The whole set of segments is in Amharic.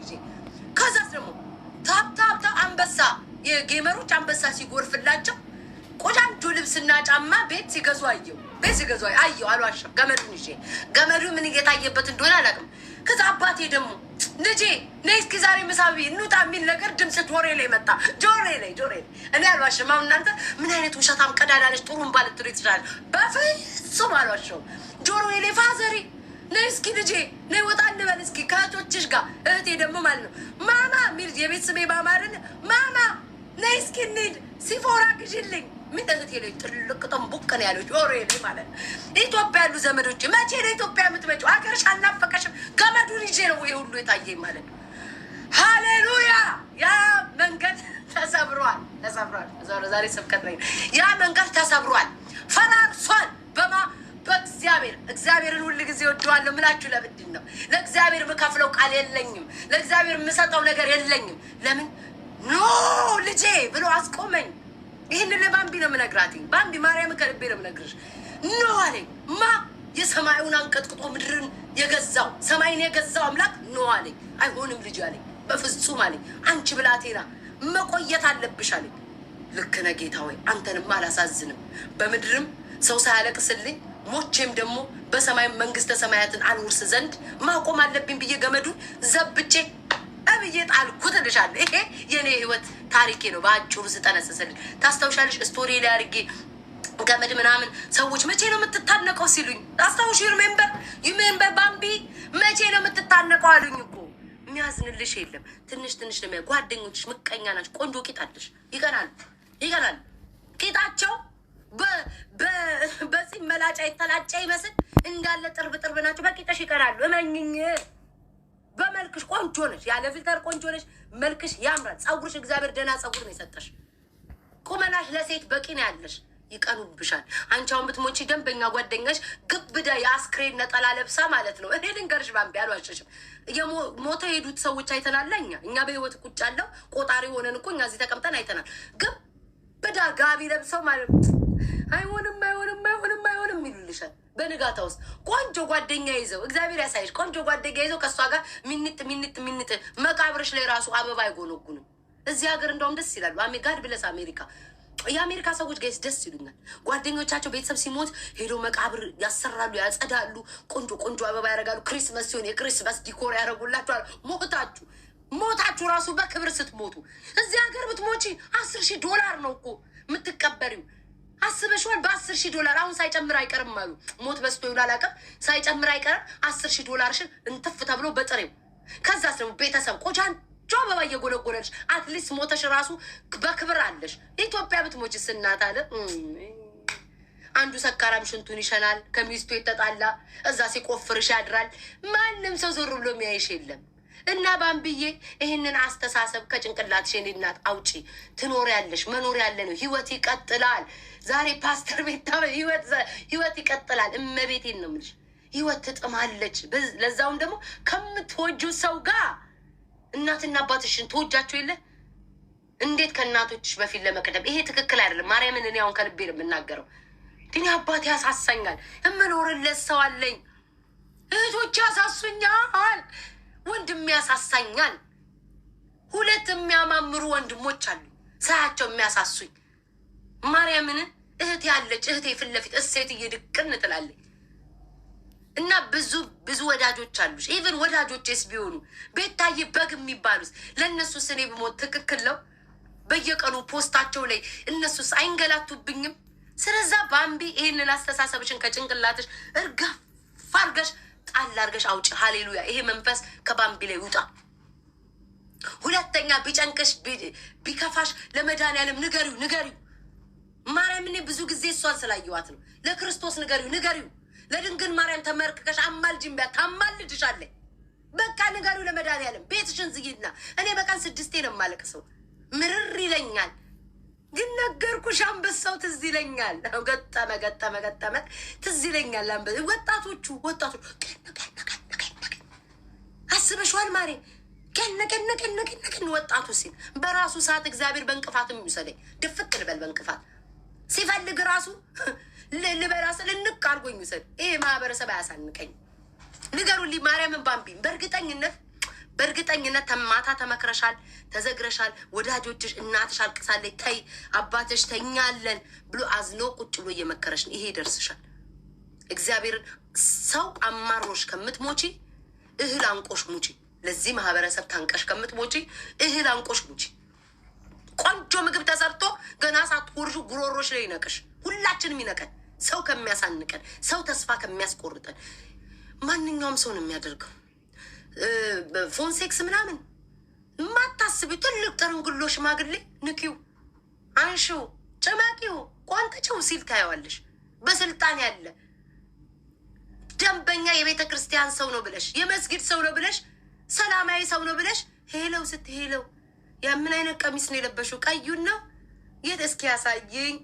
ልጄ ከዛስ ደግሞ ታፕ አንበሳ የጌመሮች አንበሳ ሲጎርፍላቸው ቆዳንጆ ልብስና ጫማ ቤት ሲገዙ አየው አልዋሽም ገመዱን ይዤ ገመዱ ምን እየታየበት እንደሆነ አላውቅም ከዛ አባቴ ደግሞ ልጄ ነይ እስኪ ዛሬ ምሳቢ እንውጣ የሚል ነገር ድምፅ ጆሮዬ ላይ መጣ ጆሮዬ ላይ እኔ አልዋሽም አሁን እናንተ ምን አይነት ውሸታም ቀዳዳለች ጥሩምባ ልትሉ ትችላል በፍጹም አልዋሽም ጆሮዬ ላይ ፋዘሪ ነይ እስኪ ልጄ ነይ ወጣ እንበል እስኪ ከእህቶችሽ ጋር እህቴ ደግሞ ማለት ነው ማማ ሚል የቤት ስሜ ባማርን ማማ ነይ እስኪ እንሂድ ሲፎራ ግዢልኝ ምን እህቴ ላይ ጥልቅ ጠንቡቅ ነው ያለው ጆሮዬ ላይ ማለት ነው ኢትዮጵያ ያሉ ዘመዶች መቼ ነው ኢትዮጵያ የምትመጪው አገርሽ አልናፈቀሽም ገመዱን ይዤ ነው ይሄ ሁሉ የታየኝ ማለት ነው ሃሌሉያ ያ መንገድ ተሰብሯል ዛሬ ስብከት ላይ ያ መንገድ ተሰብሯል ፈራርሷል እግዚአብሔርን ሁሉ ጊዜ ወደዋለሁ ምላችሁ ለምንድን ነው ለእግዚአብሔር የምከፍለው ቃል የለኝም ለእግዚአብሔር የምሰጠው ነገር የለኝም ለምን ኖ ልጄ ብሎ አስቆመኝ ይህንን ለባምቢ ነው የምነግራትኝ ባምቢ ማርያም ከልቤ ነው የምነግርሽ ኖ አለኝ ማ የሰማዩን አንቀጥቅጦ ምድርን የገዛው ሰማይን የገዛው አምላክ ኖ አለኝ አይሆንም ልጅ አለኝ በፍጹም አለኝ አንቺ ብላቴና መቆየት አለብሽ አለኝ ልክ ነህ ጌታ ሆይ አንተንም አላሳዝንም በምድርም ሰው ሳያለቅስልኝ ሞቼም ደግሞ በሰማይ መንግስተ ሰማያትን አንውርስ ዘንድ ማቆም አለብኝ ብዬ ገመዱን ዘብጬ አብዬ ጣልኩት ልሻለሁ ይሄ የኔ ህይወት ታሪኬ ነው በአጭሩ ስጠነስስልኝ ታስታውሻለሽ ስቶሪ ላይ አድርጌ ገመድ ምናምን ሰዎች መቼ ነው የምትታነቀው ሲሉኝ ታስታውሽ ዩሜምበር ባምቢ መቼ ነው የምትታነቀው አሉኝ እኮ የሚያዝንልሽ የለም ትንሽ ነው ጓደኞችሽ ምቀኛ ናቸው ቆንጆ ቂጥ አለሽ ይቀናል ቂጣቸው በዚህ መላጫ የተላጨ ይመስል እንዳለ ጥርብ ናቸው በቂጥሽ ይቀራሉ እመኝኝ በመልክሽ ቆንጆ ነሽ ያለ ፊልተር ቆንጆ ነሽ መልክሽ ያምራል ጸጉርሽ እግዚአብሔር ደህና ጸጉር ነው የሰጠሽ ቁመናሽ ለሴት በቂ ነው ያለሽ ይቀኑብሻል አንቺ አሁን ብትሞቺ ደንበኛ ጓደኛሽ ግብዳ የአስክሬን ነጠላ ለብሳ ማለት ነው እኔ ልንገርሽ ባምቢ አልዋሸሽም የሞተ ሄዱት ሰዎች አይተናል እኛ በህይወት ቁጭ ያለው ቆጣሪ ሆነን እኮ እኛ እዚህ ተቀምጠን አይተናል ግብዳ ጋቢ ለብሰው ማለት አይሆንም ይሉልሻል በንጋታ ውስጥ ቆንጆ ጓደኛ ይዘው እግዚአብሔር ያሳይሽ ቆንጆ ጓደኛ ይዘው ከሷ ጋር ሚኒት መቃብርሽ ላይ ራሱ አበባ አይጎነጉንም እዚህ ሀገር እንደውም ደስ ይላሉ ጋድ ብለስ አሜሪካ የአሜሪካ ሰዎች ጋይስ ደስ ይሉኛል ጓደኞቻቸው ቤተሰብ ሲሞት ሄዶ መቃብር ያሰራሉ ያጸዳሉ ቆንጆ አበባ ያደርጋሉ ክሪስመስ ሲሆን የክሪስመስ ዲኮር ያደርጉላችኋል ሞታችሁ ራሱ በክብር ስትሞቱ እዚህ ሀገር ብትሞቺ $10,000 ነው እኮ የምትቀበሪው አስበሽዋል $10,000 አሁን ሳይጨምር አይቀርም አሉ ሞት በስቶ ይውላል አቀም ሳይጨምር አይቀርም $10,000 እንትፍ ተብሎ በጥሬው ከዛስ ደግሞ ቤተሰብ ቆጃን አበባ እየጎለጎለልሽ አትሊስት ሞተሽ ራሱ በክብር አለሽ ኢትዮጵያ ብትሞች ስናት አለ አንዱ ሰካራም ሽንቱን ይሸናል ከሚስቱ የተጣላ እዛ ሲቆፍርሽ ያድራል ማንም ሰው ዞር ብሎ የሚያይሽ የለም እና ባምቢዬ ይህንን አስተሳሰብ ከጭንቅላትሽ እናት አውጪ ትኖሪያለሽ መኖር ያለ ነው ህይወት ይቀጥላል ዛሬ ፓስተር ቤታ ህይወት ይቀጥላል እመቤቴን ነው የምልሽ ህይወት ትጥማለች ለዛውም ደግሞ ከምትወጂው ሰው ጋር እናትና አባትሽን ተወጃቸው የለ እንዴት ከእናቶችሽ በፊት ለመቅደም ይሄ ትክክል አይደለም ማርያምን እኔ አሁን ከልቤ ነው የምናገረው ግን አባቴ ያሳሳኛል እምኖርለት ሰው አለኝ እህቶቼ ያሳሱኛል ወንድም ያሳሳኛል ሁለት የሚያማምሩ ወንድሞች አሉ ሳያቸው የሚያሳሱኝ ማርያምን እህቴ ያለች እህቴ ፊት ለፊት እሴት እየድቅን ትላለች እና ብዙ ወዳጆች አሉሽ ኢቭን ወዳጆችስ ቢሆኑ ቤታዬ በግ የሚባሉት ለእነሱስ እኔ ብሞት ትክክል ነው በየቀኑ ፖስታቸው ላይ እነሱስ አይንገላቱብኝም ስለዛ ባምቢ ይሄንን አስተሳሰብሽን ከጭንቅላትሽ እርጋፍ አድርገሽ ጣል አድርገሽ አውጪ ሃሌሉያ ይሄ መንፈስ ከባምቢ ላይ ውጣ ሁለተኛ ቢጨንቅሽ ቢከፋሽ ለመድኃኒዓለም ንገሪው ማርያምን ብዙ ጊዜ እሷን ስላየዋት ነው ለክርስቶስ ንገሪው ለድንግል ማርያም ተመርክከሽ አማልጅም ቢያ ታማልጅሻለች በቃ ንገሪው ለመድኃኒዓለም ቤትሽን ዝጊና እኔ በቀን 6 ነው የማለቅሰው ምርር ይለኛል ግን ነገርኩሽ አንበሳው ትዝ ይለኛል ገጠመ ትዝ ይለኛል ወጣቶቹ አስበሽዋል ማሬ ከነከነከነከነ ወጣቱ ሲል በራሱ ሰዓት እግዚአብሔር በእንቅፋትም ይውሰደኝ ድፍት ልበል በእንቅፋት ሲፈልግ ራሱ ልበራስ ልንቅ አድርጎኝ ይውሰድ ይሄ ማህበረሰብ አያሳንቀኝ ንገሩልኝ ማርያምን ባምቢን በእርግጠኝነት በእርግጠኝነት ተማታ ተመክረሻል፣ ተዘግረሻል። ወዳጆችሽ እናትሽ አልቅሳለች፣ ተይ አባትሽ ተኛለን ብሎ አዝኖ ቁጭ ብሎ እየመከረሽ ነው። ይሄ ይደርስሻል። እግዚአብሔርን ሰው አማሮሽ ከምትሞቺ እህል አንቆሽ ሙቺ። ለዚህ ማህበረሰብ ታንቀሽ ከምትሞቺ እህል አንቆሽ ሙቺ። ቆንጆ ምግብ ተሰርቶ ገና ሳትጎርሹ ጉሮሮሽ ላይ ይነቅሽ። ሁላችንም ይነቀን። ሰው ከሚያሳንቀን፣ ሰው ተስፋ ከሚያስቆርጠን ማንኛውም ሰው ነው የሚያደርገው። ፎን ሴክስ ምናምን ማታስቢ ትልቅ ጠርንግሎ ሽማግሌ ንኪው፣ አንሺው፣ ጭመቂው፣ ቆንጥጪው ሲል ታየዋለሽ። በስልጣን ያለ ደንበኛ የቤተ ክርስቲያን ሰው ነው ብለሽ፣ የመስጊድ ሰው ነው ብለሽ፣ ሰላማዊ ሰው ነው ብለሽ ሄለው ስትሄለው የምን አይነት ቀሚስ ነው የለበሽው? ቀዩን ነው? የት እስኪ ያሳየኝ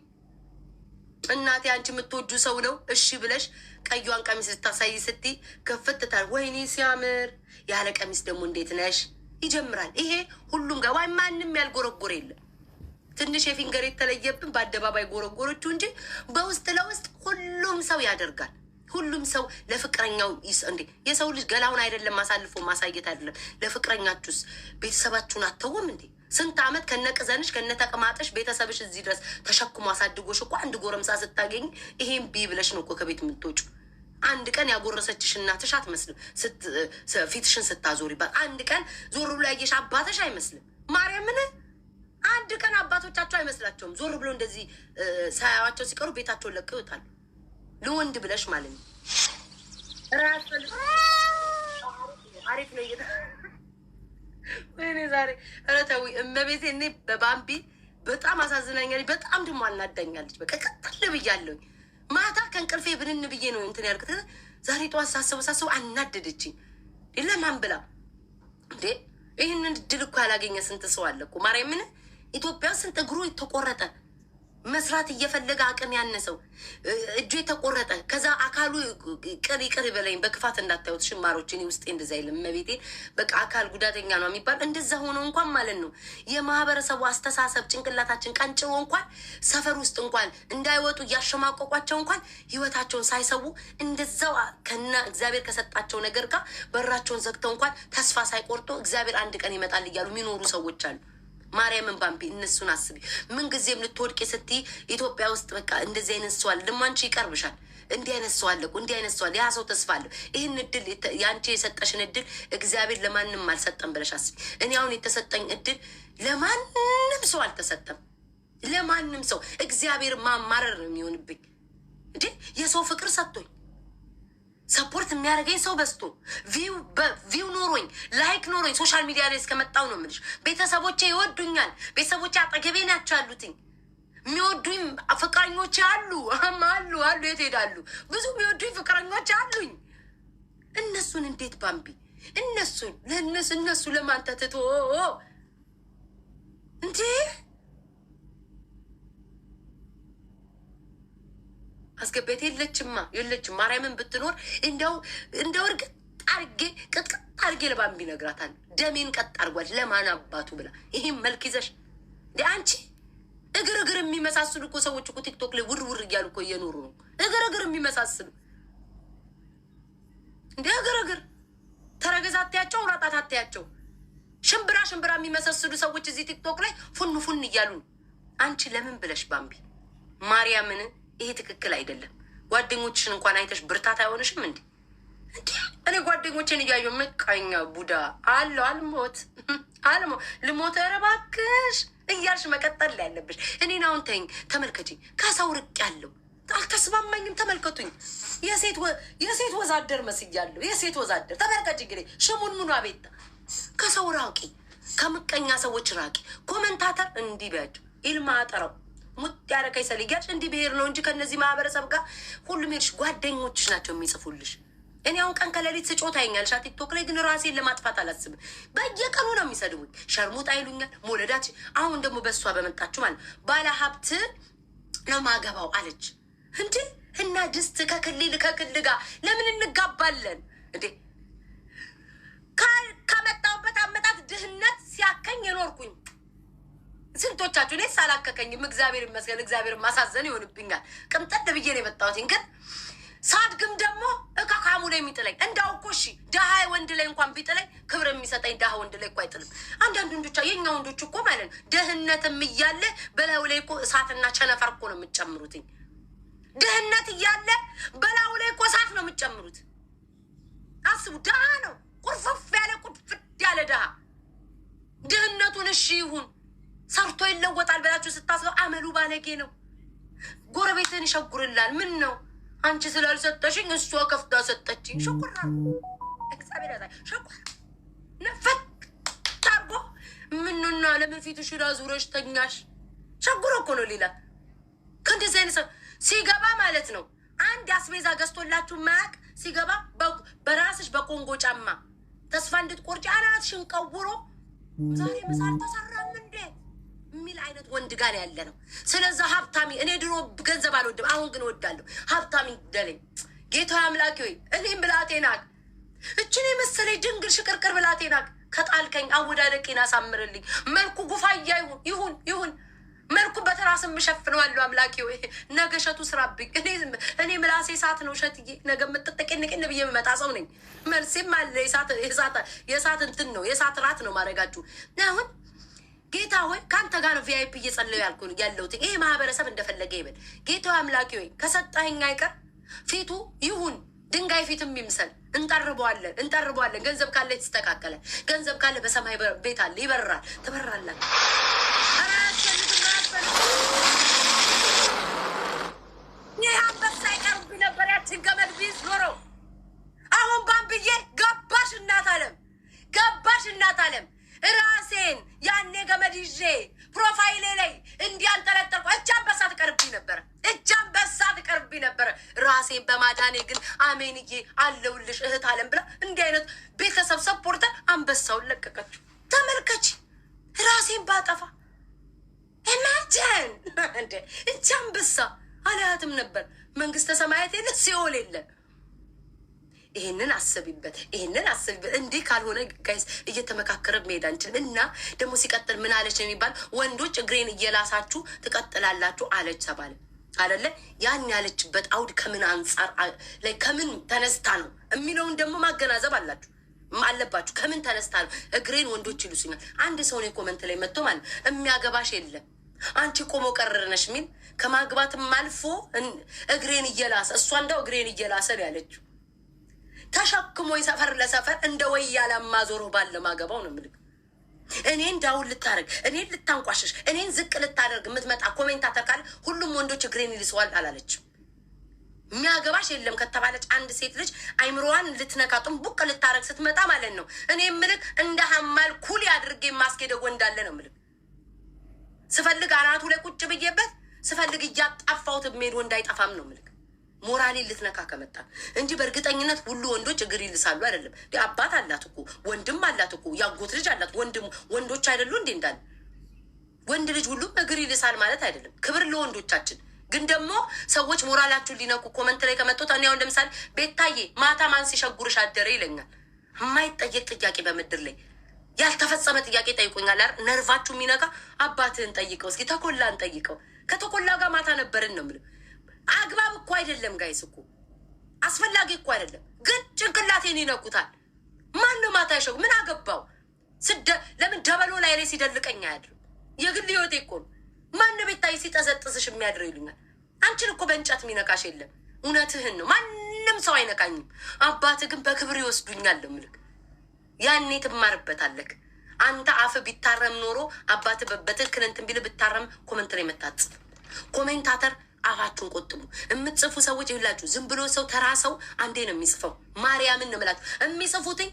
እናቴ። አንቺ የምትወጁ ሰው ነው እሺ ብለሽ ቀዩን ቀሚስ ልታሳይ ስትይ ከፍትታል። ወይኔ ሲያምር ያለ ቀሚስ ደግሞ እንዴት ነሽ ይጀምራል። ይሄ ሁሉም ጋር ዋይ ማንም ያልጎረጎር የለም። ትንሽ የፊንገር የተለየብን በአደባባይ ጎረጎሮቹ እንጂ በውስጥ ለውስጥ ሁሉም ሰው ያደርጋል። ሁሉም ሰው ለፍቅረኛው እንዴ የሰው ልጅ ገላውን አይደለም ማሳልፎ ማሳየት አይደለም። ለፍቅረኛችሁስ ቤተሰባችሁን አተውም እንዴ? ስንት ዓመት ከነቅዘንሽ ከነተቀማጠሽ ቤተሰብሽ እዚህ ድረስ ተሸክሞ አሳድጎሽ እኮ አንድ ጎረምሳ ስታገኝ ይሄን ቢ ብለሽ ነው እኮ ከቤት የምትወጪው። አንድ ቀን ያጎረሰችሽ እናትሽ አትመስልም። ፊትሽን ስታዞሪባት አንድ ቀን ዞር ብሎ ያየሽ አባትሽ አይመስልም። ማርያምን አንድ ቀን አባቶቻቸው አይመስላቸውም። ዞር ብሎ እንደዚህ ሳያዋቸው ሲቀሩ ቤታቸውን ለቀው ይወጣሉ። ለወንድ ብለሽ ማለት ነው። አሪፍ ነው እየታ ወይኔ ዛሬ ኧረ ተው እመቤቴ። እኔ በባምቢ በጣም አሳዝናኛለች። በጣም ደግሞ አናዳኛለች። በቃ ቀጥል ብያለሁኝ። ማታ ከእንቅልፌ ብንን ብዬ ነው እንትን ያልኩት። ዛሬ ጠዋት ሳስበው አናደደችኝ። ለማን ብላ እንዴ? ይህንን ድል እኮ ያላገኘ ስንት ሰው አለ እኮ ማርያምን። ኢትዮጵያ ስንት እግሩ የተቆረጠ መስራት እየፈለገ አቅም ያነሰው እጁ የተቆረጠ ከዛ አካሉ ቅር በለኝ በክፋት እንዳታዩት ሽማሮች። እኔ ውስጤ እንደዛ አይልም መቤቴ። በቃ አካል ጉዳተኛ ነው የሚባል እንደዛ ሆኖ እንኳን ማለት ነው የማህበረሰቡ አስተሳሰብ ጭንቅላታችን ቀንጭሮ እንኳን ሰፈር ውስጥ እንኳን እንዳይወጡ እያሸማቀቋቸው እንኳን ህይወታቸውን ሳይሰዉ እንደዛው ከና እግዚአብሔር ከሰጣቸው ነገር ጋር በራቸውን ዘግተው እንኳን ተስፋ ሳይቆርጡ እግዚአብሔር አንድ ቀን ይመጣል እያሉ የሚኖሩ ሰዎች አሉ። ማርያምን ባምቢ እነሱን አስቢ። ምን ጊዜም ልትወድቂ ስትይ ኢትዮጵያ ውስጥ በቃ እንደዚህ አይነት ሰው አለ። ደግሞ አንቺ ይቀርብሻል። እንዲህ አይነት ሰው አለ እኮ እንዲህ አይነት ሰው አለ። ያ ሰው ተስፋ አለው። ይህን እድል የአንቺ የሰጠሽን እድል እግዚአብሔር ለማንም አልሰጠም ብለሽ አስቢ። እኔ አሁን የተሰጠኝ እድል ለማንም ሰው አልተሰጠም። ለማንም ሰው እግዚአብሔር ማማረር ነው የሚሆንብኝ እንዴ። የሰው ፍቅር ሰጥቶኝ ሰፖርት የሚያደርገኝ ሰው በዝቶ ቪው ኖሮኝ ላይክ ኖሮኝ ሶሻል ሚዲያ ላይ እስከመጣው ነው የምልሽ። ቤተሰቦቼ ይወዱኛል። ቤተሰቦቼ አጠገቤ ናቸው ያሉትኝ። የሚወዱኝ ፍቅረኞቼ አሉ አሉ። የት ሄዳሉ? ብዙ የሚወዱኝ ፍቅረኞች አሉኝ። እነሱን እንዴት ባምቢ እነሱ ለማን ተትቶ እንዴ? አስገቤት የለችም። ማርያምን ብትኖር እንደው እርግጥ አርጌ ቅጥቅጥ አርጌ ለባምቢ ነግራታል። ደሜን ቀጥ አርጓል። ለማን አባቱ ብላ ይሄን መልክ ይዘሽ እንዴ አንቺ እግር የሚመሳስሉ እኮ ሰዎች እኮ ቲክቶክ ላይ ውር እያሉ እኮ እየኖሩ ነው። እግር የሚመሳስሉ እንዴ እግር ተረገዝ አትያቸው፣ ራጣት አትያቸው። ሽምብራ የሚመሳስሉ ሰዎች እዚህ ቲክቶክ ላይ ፉን እያሉ ነው። አንቺ ለምን ብለሽ ባምቢ ማርያምን ይሄ ትክክል አይደለም። ጓደኞችሽን እንኳን አይተሽ ብርታት አይሆንሽም እንዴ? እኔ ጓደኞችን እያየሁ ምቀኛ ቡዳ አለው ልሞት ኧረ እባክሽ እያልሽ መቀጠል ላይ ያለብሽ። እኔን አሁን ተይኝ፣ ተመልከችኝ። ከሰው ርቅ ያለው አልተስማማኝም። ተመልከቱኝ። የሴት ወዛደር መስያለሁ። የሴት ወዛደር ተመልከች። እንግዲህ ሽሙን ሙኑ አቤታ ከሰው ራቂ፣ ከምቀኛ ሰዎች ራቂ። ኮመንታተር እንዲህ ቢያቸው ኢልማ አጠረው ሙት ያረከኝ ሰልያች እንዲህ ብሄር ነው እንጂ ከነዚህ ማህበረሰብ ጋር ሁሉም ሄድሽ ጓደኞችሽ ናቸው የሚጽፉልሽ። እኔ አሁን ቀን ከሌሊት ስጮታ ይኛል ቲክቶክ ላይ ግን ራሴን ለማጥፋት አላስብም። በየቀኑ ነው የሚሰድቡኝ። ሸርሙጣ ይሉኛል። ሞለዳች አሁን ደግሞ በእሷ በመጣችሁ ማለት ባለ ሀብት ነው ማገባው አለች እንዴ። እና ድስት ከክልል ጋር ለምን እንጋባለን እንዴ? ከመጣሁበት አመጣት ድህነት ሲያከኝ የኖርኩኝ ስንቶቻችሁ እኔ ሳላከከኝም እግዚአብሔር ይመስገን። እግዚአብሔር ማሳዘን ይሆንብኛል። ቅምጠት ብዬ ነው የመጣሁት። ግን ሳድግም ደግሞ እካካ ሀብታሙ ላይ የሚጥለኝ እንዳው እኮ እሺ ደሃ ወንድ ላይ እንኳን ቢጥለኝ ክብር የሚሰጠኝ ደሃ ወንድ ላይ እኮ አይጥልም። አንዳንድ ወንዶች የኛ ወንዶች እኮ ማለት ነው ድህነትም እያለ በላዩ ላይ እኮ እሳትና ቸነፈር እኮ ነው የምትጨምሩትኝ። ድህነት እያለ በላዩ ላይ እኮ እሳት ነው የምትጨምሩት። አስቡ፣ ደሃ ነው ቁርፍፍ ያለ ቁጥፍት ያለ ደሃ። ድህነቱን እሺ ይሁን ሰርቶ ይለወጣል ብላችሁ ስታስበው አመሉ ባለጌ ነው። ጎረቤትን ይሸጉርላል። ምን ነው አንቺ ስላልሰጠሽኝ እሷ ከፍታ ሰጠችኝ። ሸጉራ እግዚአብሔር ያዛይ ሸጉራ ነፈት ታርጎ ምንና ለምን ፊትሽን አዙረሽ ተኛሽ? ሸጉሮ እኮ ነው ሌላ ከእንደዚህ አይነት ሰው ሲገባ ማለት ነው። አንድ አስቤዛ ገዝቶላችሁ ማያቅ ሲገባ በራስሽ በኮንጎ ጫማ ተስፋ እንድትቆርጪ አናትሽን ቀውሮ ዛሬ ምሳ አልተሰራም እንዴ የሚል አይነት ወንድ ጋር ያለ ነው። ስለዛ ሀብታሚ እኔ ድሮ ገንዘብ አልወድም፣ አሁን ግን እወዳለሁ። ሀብታሚ ደለኝ ጌታ አምላኬ ሆይ እኔም ብላቴናክ እችን የመሰለኝ ድንግል ሽቅርቅር ብላቴናክ ከጣልከኝ አወዳደቄን አሳምርልኝ። መልኩ ጉፋያ ይሁን መልኩ በተራስ የምሸፍነዋለሁ። አምላኬ ሆይ ነገ እሸቱ ስራብኝ። እኔ ምላሴ እሳት ነው። እሸትዬ ነገ የምትጠቀንቅን ብዬ የምመጣ ሰው ነኝ። መልሴም አለ የእሳት እንትን ነው የእሳት ራት ነው ማድረጋችሁ። አሁን ጌታ ሆይ ከአንተ ጋር ነው ቪአይፒ እየጸለዩ ያለሁት። ይሄ ማህበረሰብ እንደፈለገ ይበል። ጌታ አምላኬ ሆይ ከሰጠኸኝ አይቀር ፊቱ ይሁን ድንጋይ ፊትም ይምሰል እንጠርበዋለን። ገንዘብ ካለ ይስተካከላል። ገንዘብ ካለ በሰማይ ቤት አለ ይበራል። ትበራላል። ይህ አንበሳ ይቀርብኝ ነበር ያችን ገመድ ቢይዝ ኖሮ። አሁን ባንብዬ ገባሽ እናት አለም ራሴን ያኔ ገመድ ይዤ ፕሮፋይሌ ላይ እንዲያንጠለጠልኩ እጅ አንበሳ ትቀርብኝ ነበረ። ራሴን በማዳኔ ግን አሜንዬ አለውልሽ እህት አለም ብላ እንዲህ አይነት ቤተሰብ ሰፖርተር አንበሳውን ለቀቀችው። ተመልከች፣ ራሴን ባጠፋ ኢማጂን እንደ እጅ አንበሳ አላያትም ነበር። መንግስተ ሰማያት የለ ሲኦል የለ። ይሄንን አስቢበት። እንዲህ ካልሆነ ጋይስ እየተመካከረ መሄድ አንችልም። እና ደግሞ ሲቀጥል ምን አለች የሚባል ወንዶች እግሬን እየላሳችሁ ትቀጥላላችሁ አለች ተባለ አይደለ? ያን ያለችበት አውድ ከምን አንጻር ላይ ከምን ተነስታ ነው የሚለውን ደግሞ ማገናዘብ አለባችሁ። ከምን ተነስታ ነው እግሬን ወንዶች ይሉስኛል? አንድ ሰው ነው ኮመንት ላይ መጥቶ ማለት የሚያገባሽ የለም አንቺ ቆሞ ቀረርነሽ ሚል ከማግባትም አልፎ እግሬን እየላሰ እሷ እንደው እግሬን እየላሰ ነው ያለችው። ተሸክሞ ሰፈር ለሰፈር እንደ ወያላ ማዞሮ ባለ ማገባው ነው ምልክ። እኔን ዳውን ልታረግ፣ እኔን ልታንቋሽሽ፣ እኔን ዝቅ ልታደርግ የምትመጣ ኮሜንታተር ካለ ሁሉም ወንዶች እግሬን ይልሰዋል አላለችም። የሚያገባሽ የለም ከተባለች አንድ ሴት ልጅ አይምሮዋን ልትነካጡም ቡቅ ልታረግ ስትመጣ ማለት ነው እኔ ምልክ እንደ ሀማል ኩሊ አድርጌ ማስኬደ ወንዳለ ነው ምልክ። ስፈልግ አናቱ ላይ ቁጭ ብዬበት ስፈልግ እያጣፋውት ሜድ ወንድ አይጠፋም ነው ምልክ። ሞራሌን ልትነካ ከመጣ እንጂ በእርግጠኝነት ሁሉ ወንዶች እግር ይልሳሉ አይደለም። አባት አላት እኮ ወንድም አላት እኮ ያጎት ልጅ አላት ወንዶች አይደሉ እንዴ? እንዳለ ወንድ ልጅ ሁሉም እግር ይልሳል ማለት አይደለም። ክብር ለወንዶቻችን። ግን ደግሞ ሰዎች ሞራላችሁን ሊነኩ ኮመንት ላይ ከመጡት እኔ አሁን ለምሳሌ ቤታዬ ማታ ማን ሲሸጉርሽ አደረ ይለኛል። የማይጠየቅ ጥያቄ በምድር ላይ ያልተፈጸመ ጥያቄ ጠይቆኛል። ነርቫችሁ የሚነካ አባትህን ጠይቀው እስኪ፣ ተኮላን ጠይቀው። ከተኮላ ጋር ማታ ነበርን ነው የምልህ። አግባብ እኮ አይደለም ጋይስ እኮ አስፈላጊ እኮ አይደለም። ግን ጭንቅላቴን ይነኩታል። ማነው ማታ ያሸጉ? ምን አገባው? ለምን ደበሎ ላይ ሲደልቀኝ አያድርም? የግል ህይወቴ እኮ ነው። ማነው ቤታይ ሲጠዘጥዝሽ የሚያድረው ይሉኛል። አንቺን እኮ በእንጨት የሚነካሽ የለም። እውነትህን ነው። ማንም ሰው አይነካኝም። አባትህ ግን በክብር ይወስዱኛል ነው የምልህ። ያኔ ትማርበታለህ። አንተ አፍ ቢታረም ኖሮ አባትህ በትክክል እንትን ቢል ብታረም ኮመንት ላይ መታጽፍ። ኮሜንታተር አፋችሁን ቆጥቡ። የምትጽፉ ሰዎች ይላችሁ ዝም ብሎ ሰው ተራ ሰው አንዴ ነው የሚጽፈው። ማርያምን ነው የምላችሁ የሚጽፉትኝ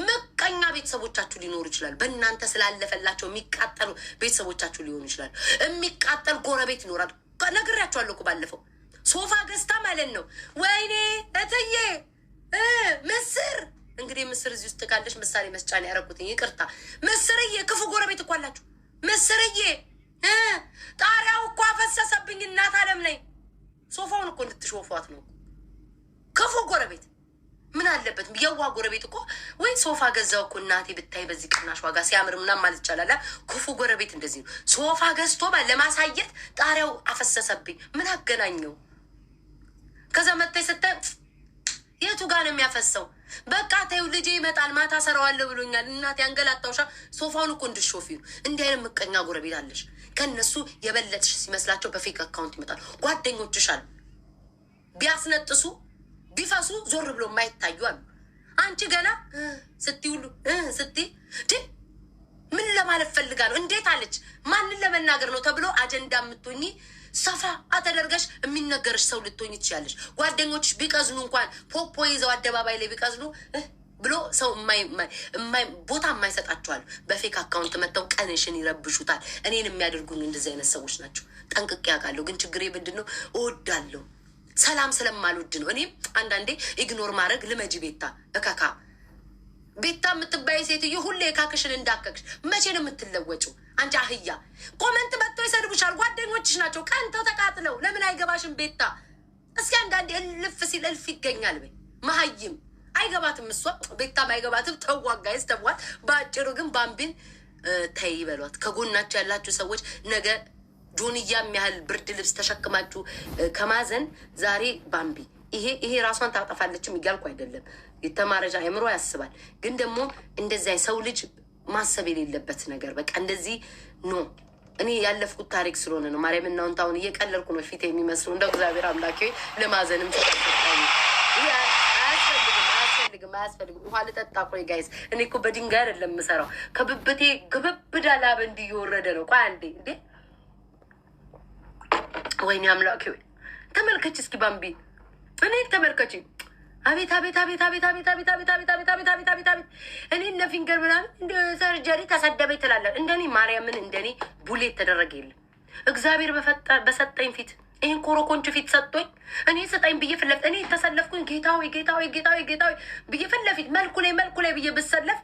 ምቀኛ ቤተሰቦቻችሁ ሊኖሩ ይችላል። በእናንተ ስላለፈላቸው የሚቃጠሉ ቤተሰቦቻችሁ ሊሆኑ ይችላል። የሚቃጠል ጎረቤት ይኖራል። ነግሬያችኋለሁ እኮ ባለፈው ሶፋ ገዝታ ማለት ነው። ወይኔ እትዬ ምስር እንግዲህ ምስር እዚህ ውስጥ ካለች ምሳሌ መስጫን ያደረኩትኝ ይቅርታ። ምስርዬ ክፉ ጎረቤት እኮ አላችሁ። ምስርዬ ጣሪያው እኮ አፈሰሰብኝ። እናት አለም ነኝ። ሶፋውን እኮ እንድትሾፏት ነው። ክፉ ጎረቤት ምን አለበት? የዋ ጎረቤት እኮ ወይ ሶፋ ገዛው እኮ እናቴ ብታይ በዚህ ቅናሽ ዋጋ ሲያምር ምናምን ማለት ይቻላል። ክፉ ጎረቤት እንደዚህ ነው። ሶፋ ገዝቶ ለማሳየት ጣሪያው አፈሰሰብኝ። ምን አገናኘው? ከዛ መታይ ስታይ የቱ ጋር ነው የሚያፈሰው? በቃ ተይው፣ ልጄ ይመጣል ማታ ሰራዋለሁ ብሎኛል። እናቴ አንገላታውሻ። ሶፋውን እኮ እንድሾፊ ነው። እንዲህ አይነት ምቀኛ ጎረቤት አለሽ። ከእነሱ የበለጥሽ ሲመስላቸው በፌክ አካውንት ይመጣል። ጓደኞችሽ አሉ ቢያስነጥሱ ቢፈሱ ዞር ብሎ የማይታዩ አሉ። አንቺ ገና ስትይ ሁሉ ስትይ ምን ለማለት ፈልጋ ነው? እንዴት አለች? ማንን ለመናገር ነው ተብሎ አጀንዳ የምትሆኚ ሰፋ አተደርገሽ የሚነገርሽ ሰው ልትሆኚ ትችያለሽ። ጓደኞችሽ ቢቀዝኑ እንኳን ፖፖ ይዘው አደባባይ ላይ ቢቀዝኑ ብሎ ሰው ቦታ የማይሰጣቸዋል። በፌክ አካውንት መጥተው ቀንሽን ይረብሹታል። እኔን የሚያደርጉኝ እንደዚህ አይነት ሰዎች ናቸው። ጠንቅቄ ያውቃለሁ። ግን ችግሬ ምንድን ነው? እወዳለሁ፣ ሰላም ስለማልወድ ነው። እኔም አንዳንዴ ኢግኖር ማድረግ ልመጂ። ቤታ ቤታ የምትባይ ሴትዮ ሁሌ ካክሽን እንዳከክሽ መቼ ነው የምትለወጭው? አንቺ አህያ ኮመንት መጥቶ ይሰድቡሻል። ጓደኞችሽ ናቸው ቀንተው ተቃጥለው። ለምን አይገባሽም ቤታ? እስኪ አንዳንዴ እልፍ ሲል እልፍ ይገኛል። በይ መሀይም አይገባትም። እሷ ቤታም አይገባትም። ተዋጋይስ ተዋት። በአጭሩ ግን ባምቢን ተይ በሏት። ከጎናችሁ ያላችሁ ሰዎች ነገ ጆንያ የሚያህል ብርድ ልብስ ተሸክማችሁ ከማዘን ዛሬ ባምቢ ይሄ ራሷን ታጠፋለችም እያልኩ አይደለም። የተማረጃ አእምሮ ያስባል። ግን ደግሞ እንደዚያ ሰው ልጅ ማሰብ የሌለበት ነገር በቃ እንደዚህ ኖ። እኔ ያለፍኩት ታሪክ ስለሆነ ነው። ማርያም እናውንት አሁን እየቀለልኩ ነው ፊት የሚመስሉ እንደ እግዚአብሔር አምላኬ ለማዘንም አያስፈልግም። ውሃ ልጠጣ። ቆይ ጋይስ፣ እኔ እኮ በድንጋይ አይደለም የምሰራው። ከብብቴ ግብብዳ ላብ እንዲህ እየወረደ ነው። ቆይ አንዴ እንዴ! ወይኔ አምላኬ ወይ! ተመልከች እስኪ ባምቢ፣ እኔ ተመልከች። አቤት አቤት አቤት አቤት አቤት አቤት አቤት አቤት አቤት አቤት አቤት አቤት አቤት! እኔ እነ ፊንገር ምናምን እንደ ሰርጀሪ ተሰደበ ትላለህ። እንደኔ ማርያምን እንደኔ ቡሌት ተደረገ የለም። እግዚአብሔር በሰጠኝ ፊት ይህን ኮረኮንች ፊት ሰጥቶኝ እኔ ስጠኝ ብዬ ፍለፊት እኔ የተሰለፍኩኝ ጌታዊ ጌታዊ ጌታዊ ጌታዊ ብዬ ፍለፊት መልኩ ላይ ብዬ ብሰለፍ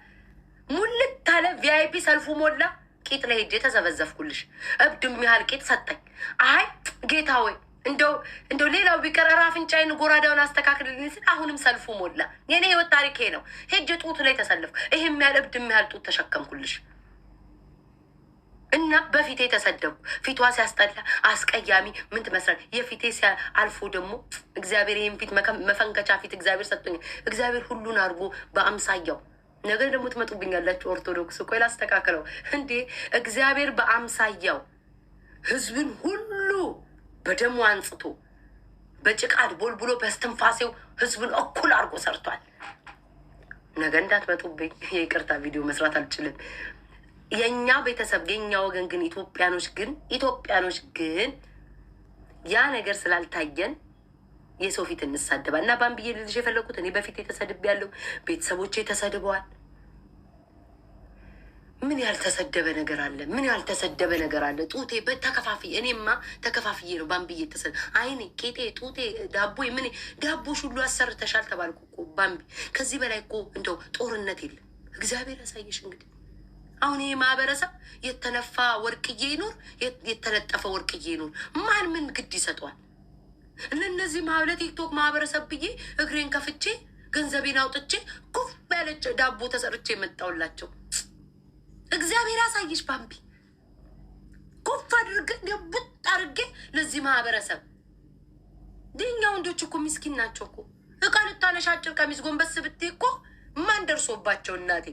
ሙልት አለ። ቪአይፒ ሰልፉ ሞላ። ቂጥ ላይ ሄጄ ተዘበዘፍኩልሽ። እብድም ያህል ቂጥ ሰጠኝ። አይ ጌታዊ እንደው ሌላው ቢቀር አፍንጫዬን ጎራዳውን አስተካክልልኝ ስል አሁንም ሰልፉ ሞላ። የኔ ህይወት ታሪኬ ነው። ሄጄ ጡቱ ላይ ተሰለፍኩ። ይሄም ያህል እብድም ያህል ጡት ተሸከምኩልሽ እና በፊቴ ተሰደቡ። ፊቷ ሲያስጠላ አስቀያሚ ምን ትመስላል። የፊቴ አልፎ ደግሞ እግዚአብሔር ይህን ፊት መፈንከቻ ፊት እግዚአብሔር ሰጥቶኛል። እግዚአብሔር ሁሉን አድርጎ በአምሳያው ነገር ደግሞ ትመጡብኛላችሁ ኦርቶዶክስ። ቆይ ላስተካክለው እንዴ! እግዚአብሔር በአምሳያው ህዝብን ሁሉ በደሙ አንጽቶ በጭቃድ ቦልብሎ በስትንፋሴው ህዝብን እኩል አድርጎ ሰርቷል። ነገ እንዳትመጡብኝ። የይቅርታ ቪዲዮ መስራት አልችልም። የኛ ቤተሰብ የኛ ወገን ግን ኢትዮጵያኖች ግን ያ ነገር ስላልታየን የሰው ፊት እንሳደባል። እና ባምብዬ ልልሽ የፈለኩት እኔ በፊት ተሰድቤያለሁ። ቤተሰቦቼ ተሰድበዋል። ምን ያልተሰደበ ነገር አለ? ምን ያልተሰደበ ነገር አለ? ጡቴ በተከፋፍዬ እኔማ ተከፋፍዬ ነው ባምብዬ አይኔ፣ ቄጤ፣ ጡቴ፣ ዳቦ ምን ዳቦሽ ሁሉ አሰርተሻል ተባልኩ እኮ ባምቢ። ከዚህ በላይ እኮ እንደው ጦርነት የለም። እግዚአብሔር ያሳየሽ እንግዲህ። አሁን ይሄ ማህበረሰብ የተነፋ ወርቅዬ ይኖር የተለጠፈ ወርቅዬ ይኖር ማን ምን ግድ ይሰጠዋል? ለእነዚህ ለቲክቶክ ማህበረሰብ ብዬ እግሬን ከፍቼ ገንዘቤን አውጥቼ ኩፍ ያለች ዳቦ ተሰርቼ የመጣውላቸው። እግዚአብሔር ያሳይሽ ባምቢ። ኩፍ አድርጌ ቡጥ አድርጌ ለዚህ ማህበረሰብ ድኛ ወንዶች እኮ ሚስኪን ናቸው እኮ። እቃ ልታነሽ አጭር ቀሚስ ጎንበስ ብትይ እኮ ማን ደርሶባቸው እናቴ